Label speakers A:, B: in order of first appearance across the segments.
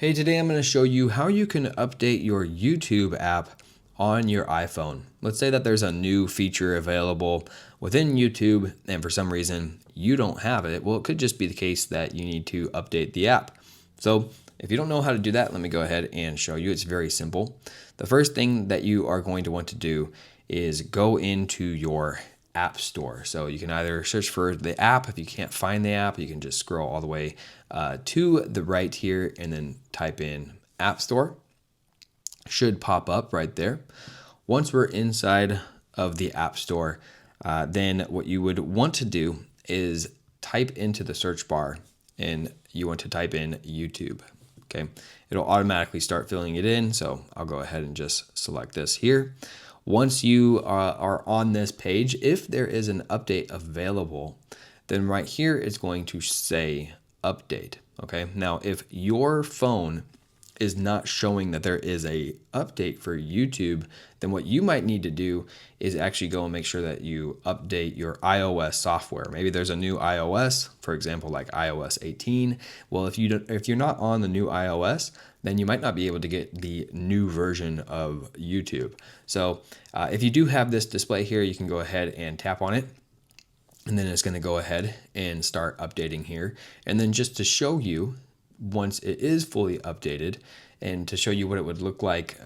A: Hey, today I'm going to show you how you can update your YouTube app on your iPhone. Let's say that there's a new feature available within YouTube and for some reason you don't have it. Well, it could just be the case that you need to update the app. So if you don't know how to do that, let me go ahead and show you. It's very simple. The first thing that you are going to want to do is go into your app store. So you can either search for the app. If you can't find the app, you can just scroll all the way to the right here and then type in App Store. Should pop up right there. Once we're inside of the App Store, then what you would want to do is type into the search bar and you want to type in YouTube. Okay, it'll automatically start filling it in. So I'll go ahead and just select this here. Once you are on this page, if there is an update available, then right here it's going to say update. Okay, now if your phone is not showing that there is a update for YouTube, then what you might need to do is actually go and make sure that you update your iOS software. Maybe there's a new iOS, for example, like iOS 18. Well, if you're not on the new iOS, then you might not be able to get the new version of YouTube. So if you do have this display here, you can go ahead and tap on it. And then it's going to go ahead and start updating here. And then just to show you, once it is fully updated and to show you what it would look like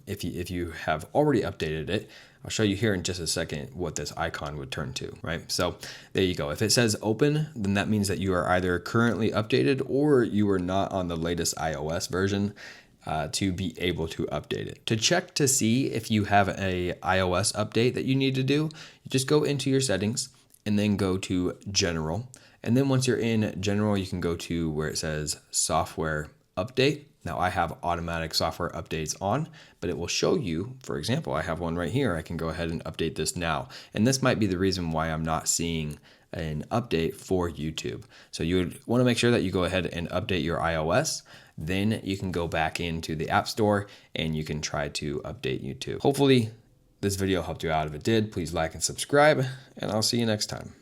A: if you have already updated it, I'll show you here in just a second what this icon would turn to, right? So there you go. If it says open, then that means that you are either currently updated or you are not on the latest iOS version to be able to update it. To check to see if you have a iOS update that you need to do, you just go into your settings and then go to General. And then once you're in General, you can go to where it says Software Update. Now I have automatic software updates on, but it will show you, for example, I have one right here. I can go ahead and update this now. And this might be the reason why I'm not seeing an update for YouTube. So you would want to make sure that you go ahead and update your iOS. Then you can go back into the App Store and you can try to update YouTube. Hopefully this video helped you out. If it did, please like and subscribe, and I'll see you next time.